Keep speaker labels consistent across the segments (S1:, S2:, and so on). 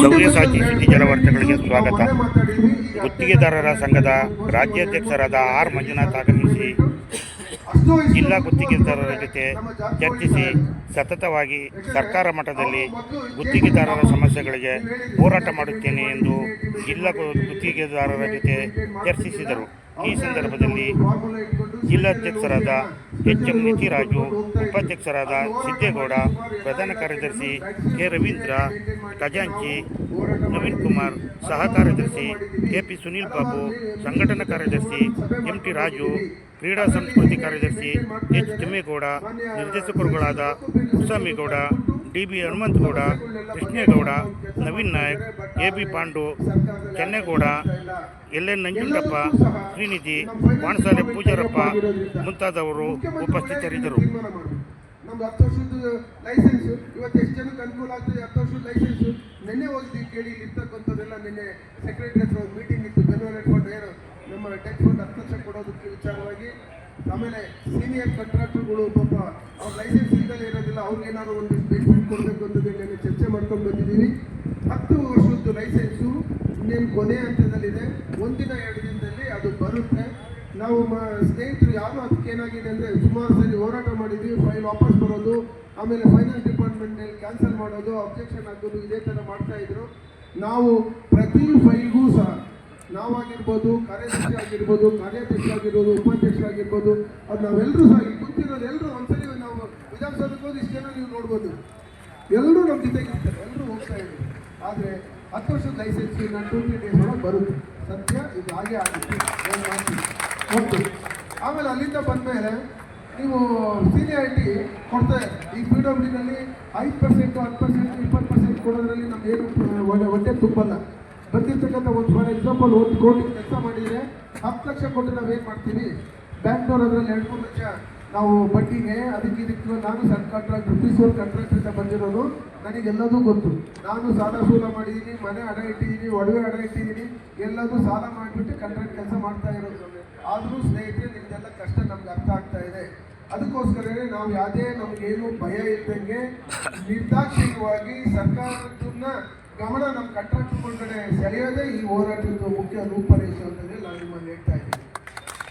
S1: ಸವ್ಯಸಾಚಿ ಸುದ್ದಿ ಜಲವಾರ್ತೆಗಳಿಗೆ ಸ್ವಾಗತ. ಗುತ್ತಿಗೆದಾರರ ಸಂಘದ ರಾಜ್ಯಾಧ್ಯಕ್ಷರಾದ ಆರ್ ಮಂಜುನಾಥ್ ಆಗಮಿಸಿ ಜಿಲ್ಲಾ ಗುತ್ತಿಗೆದಾರರ ಜೊತೆ ಚರ್ಚಿಸಿ ಸತತವಾಗಿ ಸರ್ಕಾರ ಮಟ್ಟದಲ್ಲಿ ಗುತ್ತಿಗೆದಾರರ ಸಮಸ್ಯೆಗಳಿಗೆ ಹೋರಾಟ ಮಾಡುತ್ತೇನೆ ಎಂದು ಜಿಲ್ಲಾ ಗುತ್ತಿಗೆದಾರರ ಜೊತೆ ಚರ್ಚಿಸಿದರು. ಈ ಸಂದರ್ಭದಲ್ಲಿ ಜಿಲ್ಲಾಧ್ಯಕ್ಷರಾದ ಎಚ್.ಎಂ. ನಿತಿರಾಜು, ಉಪಾಧ್ಯಕ್ಷರಾದ ಸಿದ್ದೇಗೌಡ, ಪ್ರಧಾನ ಕಾರ್ಯದರ್ಶಿ ಕೆ. ರವೀಂದ್ರ, ಖಜಾಂಚಿ ನವೀನ್ ಕುಮಾರ್, ಸಹ ಕಾರ್ಯದರ್ಶಿ ಕೆ.ಪಿ. ಸುನೀಲ್ ಬಾಬು, ಸಂಘಟನಾ ಕಾರ್ಯದರ್ಶಿ ಎಂ.ಟಿ. ರಾಜು, ಕ್ರೀಡಾ ಸಂಸ್ಕೃತಿ ಕಾರ್ಯದರ್ಶಿ H. Thimmegowda, ನಿರ್ದೇಶಕರುಗಳಾದ ಕುಸಾಮಿಗೌಡ, DB. Hanumanthagowda, Krishnegowda, Naveen Nayak, A B. Pandu, Chennegowda, L N. Nanjundappa, Srinidhi, ವಾಣಸಾಲೆ Pujarappa ಮುಂತಾದವರು ಉಪಸ್ಥಿತರಿದ್ದರು.
S2: ನಮ್ದು 10 ವರ್ಷದ ಲೈಸೆನ್ಸ್ ಇವತ್ತು ಎಷ್ಟು ಜನಕ್ಕೆ ಅನುಕೂಲ ಆಗ್ತದೆ. 10 ವರ್ಷದ ಲೈಸೆನ್ಸ್ ನಿನ್ನೆ ಹೋಗಿದ್ದೀವಿ ಕೇಳಿ ಇರ್ತಕ್ಕಂಥದ್ದೆಲ್ಲ. ನಿನ್ನೆ ಸೆಕ್ರೆಟರಿ ಹತ್ರ ಒಂದು ಮೀಟಿಂಗ್ ಇತ್ತು. ಬೆಂಗಳೂರು ಇಟ್ಕೊಂಡು ಏನು ನಮ್ಮ ಡೆತ್ ಫಂಡ್ 10 ಲಕ್ಷ ಕೊಡೋದಕ್ಕೆ ವಿಚಾರವಾಗಿ. ಆಮೇಲೆ ಸೀನಿಯರ್ ಕಾಂಟ್ರಾಕ್ಟರ್ಗಳು ಪಾಪ ಅವ್ರ ಲೈಸೆನ್ಸ್ ಇಲ್ಲದೆ ಇರೋದಿಲ್ಲ, ಅವ್ರಿಗೆ ಏನಾದ್ರು ಒಂದು ಬೆನಿಫಿಟ್ ಕೊಡಬೇಕು ಅಂತ ನಿನ್ನೆ ಚರ್ಚೆ ಮಾಡ್ಕೊಂಡು ಬಂದಿದ್ದೀವಿ. 10 ವರ್ಷದ್ದು ಲೈಸೆನ್ಸು ಇನ್ನೇನು ಕೊನೆ ಹಂತದಲ್ಲಿದೆ. ಒಂದಿನ 2 ದಿನದಲ್ಲಿ ಅದು ಬರುತ್ತೆ. ನಾವು ಸ್ನೇಹಿತರು ಯಾರು ಅದಕ್ಕೆ ಏನಾಗಿದೆ ಅಂದರೆ ಸುಮಾರು ಸರಿ ಹೋರಾಟ ಮಾಡಿದ್ವಿ. ಫೈಲ್ ವಾಪಸ್ ಬರೋದು, ಆಮೇಲೆ ಫೈನಾನ್ಸ್ ಡಿಪಾರ್ಟ್ಮೆಂಟ್ನಲ್ಲಿ ಕ್ಯಾನ್ಸಲ್ ಮಾಡೋದು, ಅಬ್ಜೆಕ್ಷನ್ ಹಾಕೋದು, ಇದೇ ಥರ ಮಾಡ್ತಾಯಿದ್ರು. ನಾವು ಪ್ರತಿ ಫೈಲ್ಗೂ ಸಹ ನಾವಾಗಿರ್ಬೋದು, ಕಾರ್ಯದರ್ಶಿ ಆಗಿರ್ಬೋದು, ಕಾರ್ಯಾಧ್ಯಕ್ಷ ಆಗಿರ್ಬೋದು, ಉಪಾಧ್ಯಕ್ಷ ಆಗಿರ್ಬೋದು, ಅದು ನಾವೆಲ್ಲರೂ ಸಹ ಇಲ್ಲಿ ಕೂತಿರೋದು ಎಲ್ಲರೂ ಒಂದ್ಸರಿ ನಾವು ವಿಧಾನಸೌಧಕ್ಕೆ ಹೋಗಿ ಇಷ್ಟು ಜನ ನೀವು ನೋಡ್ಬೋದು, ಎಲ್ಲರೂ ನಮ್ಮ ಜೊತೆಗಿರ್ತಾರೆ, ಎಲ್ಲರೂ ಹೋಗ್ತಾ ಇದ್ದೀವಿ. ಆದರೆ 10 ವರ್ಷದ ಲೈಸೆನ್ಸ್ ನಾನು 2-3 ಡೇಸ್ ಒಳಗೆ ಬರುತ್ತೆ. ಸತ್ಯ ಇದು ಹಾಗೆ ಆಗುತ್ತೆ. ಏನು ಮಾಡ್ತೀವಿ ಓಕೆ. ಆಮೇಲೆ ಅಲ್ಲಿಂದ ಬಂದಮೇಲೆ ನೀವು ಸೀನಿಯಾರಿಟಿ ಕೊಡ್ತಾರೆ. ಈ PWDನಲ್ಲಿ 5%, 10%, 20% ಕೊಡೋದ್ರಲ್ಲಿ ನಮ್ದು ಏನು ಹೊಟ್ಟೆ ತುಂಬಲ್ಲ. ಬಂದಿರ್ತಕ್ಕಂಥ ಒಂದು ಫಾರ್ ಎಕ್ಸಾಂಪಲ್ 1 ಕೋಟಿ ಕೆಲಸ ಮಾಡಿದರೆ 10 ಲಕ್ಷ ಕೊಟ್ಟು ನಾವೇನು ಮಾಡ್ತೀವಿ, ಬ್ಯಾಂಕ್ನವ್ರು ಅದರಲ್ಲಿ 2-3 ಲಕ್ಷ ನಾವು ಬಡ್ಡಿಗೆ ಇದಕ್ಕೆ ನಾನು ಸಣ್ಣ ಕಾಂಟ್ರಾಕ್ಟರ್, ಪೀಸೋರ್ ಕಾಂಟ್ರಾಕ್ಟ್ರಿಂದ ಬಂದಿರೋದು, ನನಗೆಲ್ಲದೂ ಗೊತ್ತು. ನಾನು ಸಾಲ ಸೂಲ ಮಾಡಿದ್ದೀನಿ, ಮನೆ ಅಡ ಇಟ್ಟಿದ್ದೀನಿ, ಒಡವೆ ಅಡ ಇಟ್ಟಿದ್ದೀನಿ, ಎಲ್ಲದೂ ಸಾಲ ಮಾಡಿಬಿಟ್ಟು ಕಾಂಟ್ರಾಕ್ಟ್ ಕೆಲಸ ಮಾಡ್ತಾ ಇರೋದು. ಆದರೂ ಸ್ನೇಹಿತರೆ ನಿಮ್ದೆಲ್ಲ ಕಷ್ಟ ನಮ್ಗೆ ಅರ್ಥ ಆಗ್ತಾ ಇದೆ. ಅದಕ್ಕೋಸ್ಕರನೇ ನಾವು ಯಾವುದೇ ನಮಗೇನು ಭಯ ಇದ್ದಂಗೆ ನಿರ್ದಾಕ್ಷಿಣ್ಯವಾಗಿ ಸರ್ಕಾರದನ್ನ ಗಮನ ನಮ್ಮ ಕಾಂಟ್ರಾಕ್ಟರ್ಗಳ ಕಡೆ ಸೆಳೆಯೋದೇ ಈ ಹೋರಾಟದ ಮುಖ್ಯ ರೂಪರೇಷೆ ಅಂತಂದರೆ ನಾನು ನಿಮ್ಮಲ್ಲಿ ಹೇಳ್ತಾ ಇದ್ದೀನಿ.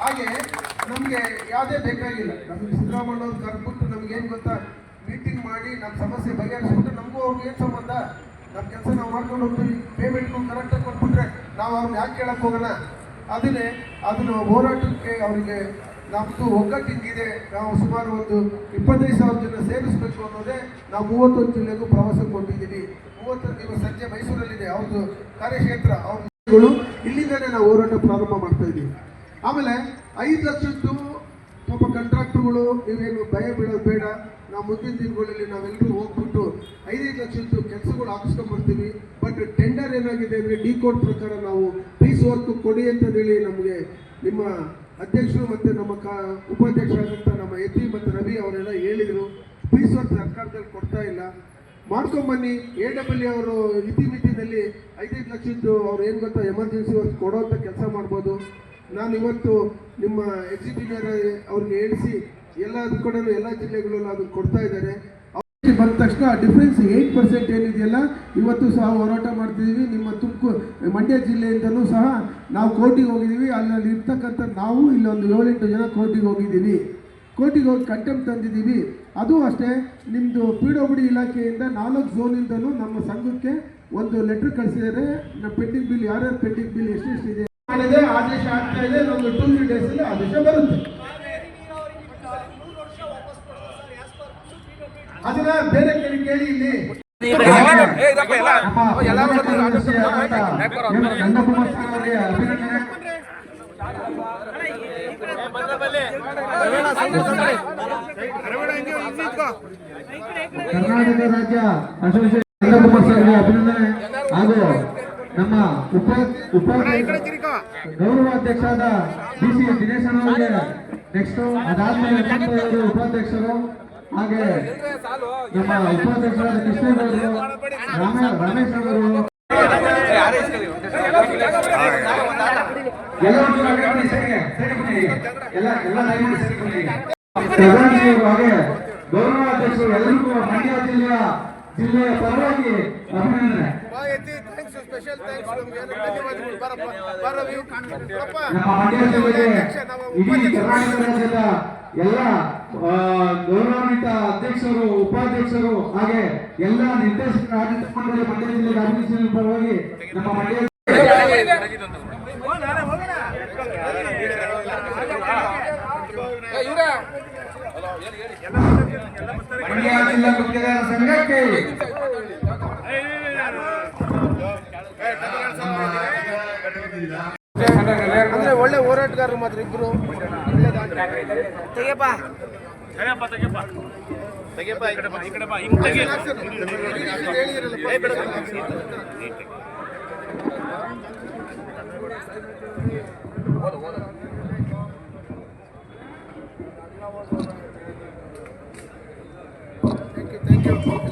S2: ಹಾಗೆ ನಮಗೆ ಯಾವುದೇ ಬೇಕಾಗಿಲ್ಲ. ನಮಗೆ ಸಿದ್ದರಾಮಯ್ಯವ್ರು ಕರೆದ್ಬಿಟ್ಟು ನಮಗೇನು ಗೊತ್ತಾ, ಮೀಟಿಂಗ್ ಮಾಡಿ ನಮ್ಮ ಸಮಸ್ಯೆ ಬಗೆಹರಿಸ್ಬಿಟ್ಟು ನಮಗೂ ಅವ್ರಿಗೆ ಏನು ಸಂಬಂಧ, ನಮ್ಮ ಕೆಲಸ ನಾವು ಮಾಡ್ಕೊಂಡು ಹೋಗ್ತೀವಿ. ಪೇಮೆಂಟ್ನು ಕರೆಕ್ಟಾಗಿ ಕೊಟ್ಬಿಟ್ರೆ ನಾವು ಅವ್ರನ್ನ ಯಾಕೆ ಕೇಳಕ್ಕೆ ಹೋಗೋಣ. ಅದನ್ನು ಹೋರಾಟಕ್ಕೆ ಅವರಿಗೆ ನಮ್ಮದು ಒಗ್ಗಟ್ಟಿಗಿದೆ. ನಾವು ಸುಮಾರು ಒಂದು 25,000 ಜನ ಸೇರಿಸಬೇಕು ಅನ್ನೋದೇ ನಾವು 31 ಜಿಲ್ಲೆಗೂ ಪ್ರವಾಸಕ್ಕೆ ಕೊಟ್ಟಿದ್ದೀವಿ. 30 ದಿವಸ ಸಂಜೆ ಮೈಸೂರಲ್ಲಿದೆ ಅವ್ರದ್ದು ಕಾರ್ಯಕ್ಷೇತ್ರ. ಅವ್ರು ಇಲ್ಲಿಂದಲೇ ನಾವು ಹೋರಾಟ ಪ್ರಾರಂಭ ಮಾಡ್ತಾ ಇದ್ದೀವಿ. ಆಮೇಲೆ 5 ಲಕ್ಷದ್ದು ಪಾಪ ಕಾಂಟ್ರಾಕ್ಟರ್ಗಳು ನೀವೇನು ಭಯ ಬೀಳೋದು ಬೇಡ. ನಾವು ಮುಂದಿನ ದಿನಗಳಲ್ಲಿ ನಾವೆಲ್ಲರೂ ಹೋಗ್ಬಿಟ್ಟು 5 ಲಕ್ಷದ್ದು ಕೆಲಸಗಳು ಹಾಕಿಸ್ಕೊಂಡ್ಬರ್ತೀವಿ. ಬಟ್ ಟೆಂಡರ್ ಏನಾಗಿದೆ ಅಂದರೆ ಡಿಕೋಡ್ ಪ್ರಕಾರ ನಾವು ಪೀಸ್ ವರ್ಕ್ ಕೊಡಿ ಅಂತೇಳಿ ನಮಗೆ ನಿಮ್ಮ ಅಧ್ಯಕ್ಷರು ಮತ್ತು ನಮ್ಮ ಉಪಾಧ್ಯಕ್ಷರಾದಂಥ ನಮ್ಮ ಎತ್ತಿ ಮತ್ತು ರವಿ ಅವರೆಲ್ಲ ಹೇಳಿದರು. ಪೀಸ್ ವರ್ಕ್ ಸರ್ಕಾರದಲ್ಲಿ ಕೊಡ್ತಾ ಇಲ್ಲ, ಮಾಡ್ಕೊಂಬನ್ನಿ. AWE ಅವರು ಇತಿಮಿತಿನಲ್ಲಿ 5 ಲಕ್ಷದ್ದು ಅವ್ರು ಏನು ಗೊತ್ತಾ ಎಮರ್ಜೆನ್ಸಿ ವರ್ಕ್ ಕೊಡೋವಂಥ ಕೆಲಸ ಮಾಡ್ಬೋದು. ನಾನು ಇವತ್ತು ನಿಮ್ಮ ಎಕ್ಸಿಕ್ಯೂಟಿವ್ ಅವ್ರಿಗೆ ಹೇಳಿಸಿ ಎಲ್ಲದೂ ಕೂಡ ಎಲ್ಲ ಜಿಲ್ಲೆಗಳಲ್ಲೂ ಅದು ಕೊಡ್ತಾ ಇದ್ದಾರೆ. ಬಂದ ತಕ್ಷಣ ಡಿಫ್ರೆನ್ಸ್ 8% ಏನಿದೆಯಲ್ಲ, ಇವತ್ತು ಸಹ ಹೋರಾಟ ಮಾಡ್ತಿದ್ದೀವಿ. ನಿಮ್ಮ ಮಂಡ್ಯ ಜಿಲ್ಲೆಯಿಂದಲೂ ಸಹ ನಾವು ಕೋರ್ಟಿಗೆ ಹೋಗಿದ್ದೀವಿ. ಅಲ್ಲಿ ಇರ್ತಕ್ಕಂಥ ನಾವು ಇಲ್ಲೊಂದು 7-8 ಜನ ಕೋರ್ಟಿಗೆ ಹೋಗಿದ್ದೀವಿ. ಕೋರ್ಟಿಗೆ ಹೋಗಿ ಕಂಟೆಂಪ್ಟ್ ತಂದಿದ್ದೀವಿ. ಅದು ಅಷ್ಟೇ, ನಿಮ್ಮದು PWD ಇಲಾಖೆಯಿಂದ 4 ಝೋನಿಂದಲೂ ನಮ್ಮ ಸಂಘಕ್ಕೆ ಒಂದು ಲೆಟ್ರ್ ಕಳಿಸಿದ್ದಾರೆ. ನಮ್ಮ ಪೆಂಡಿಂಗ್ ಬಿಲ್ ಯಾರ್ಯಾರು ಪೆಂಡಿಂಗ್ ಬಿಲ್ ಎಷ್ಟೆಷ್ಟಿದೆ ಮಾಡಿದೆ, ಆದೇಶ ಆಗ್ತಾ ಇದೆ. ನಮ್ಮದು 2-3 ಡೇಸಲ್ಲಿ ಆದೇಶ ಬರುತ್ತೆ. ಅದನ್ನ ಬೇರೆ ಕೇಳಿ ಇಲ್ಲಿ ಕರ್ನಾಟಕ ರಾಜ್ಯ ಅಸೋಸಿಯೇಷನ್ ಅಭಿನಂದನೆ ಹಾಗೂ ನಮ್ಮ ಗೌರವಾಧ್ಯಕ್ಷರಾದ BC ದಿನೇಶ್ ಅವರಿಗೆ ನೆಕ್ಸ್ಟ್, ಅದಾದ್ಮೇಲೆ ಉಪಾಧ್ಯಕ್ಷರು, ಹಾಗೆ ನಮ್ಮ ಉಪಾಧ್ಯಕ್ಷರಾದ ಕೃಷ್ಣೇಗೌಡರು, ರಮೇಶ್ ಅವರು, ಹಾಗೆ ಗೌರವಾಧ್ಯಕ್ಷರು ಎಲ್ಲರಿಗೂ ಮಂಡ್ಯ ಜಿಲ್ಲೆಯ ಪರವಾಗಿ ಅಭಿನಂದನೆ. ಮಾಹಿತಿ ಥ್ಯಾಂಕ್ಸ್, ಸ್ಪೆಷಲ್ ಥ್ಯಾಂಕ್ಸ್, ನಮ್ಗೆ ಧನ್ಯವಾದಗಳು. ಬರಪ್ಪ ಬರವಿ ಅಪ್ಪ.
S3: ನಮ್ಮ ಮಂಡ್ಯ ಜಿಲ್ಲೆಗೆ ಇಡೀ ಕರ್ನಾಟಕ ರಾಜ್ಯದ ಎಲ್ಲ ಗೌರವಾನ್ವಿತ ಅಧ್ಯಕ್ಷರು, ಉಪಾಧ್ಯಕ್ಷರು ಹಾಗೆ ಎಲ್ಲ ನಿರ್ದೇಶಕ ಆಡಳಿತ ಮಂಡಳಿ ಮಂಡ್ಯ ಜಿಲ್ಲೆಗೆ ಆಗಮಿಸಿದ ಪರವಾಗಿ ನಮ್ಮ ಮಂಡ್ಯ ಮಂಡ್ಯ ಜಿಲ್ಲಾ ಗುತ್ತಿಗೆದಾರ ಸಂಘಕ್ಕೆ
S2: ಅಂದ್ರೆ ಒಳ್ಳೆ ಹೋರಾಟಗಾರರು ಮಾತ್ರ ಇಬ್ರು. Thank you.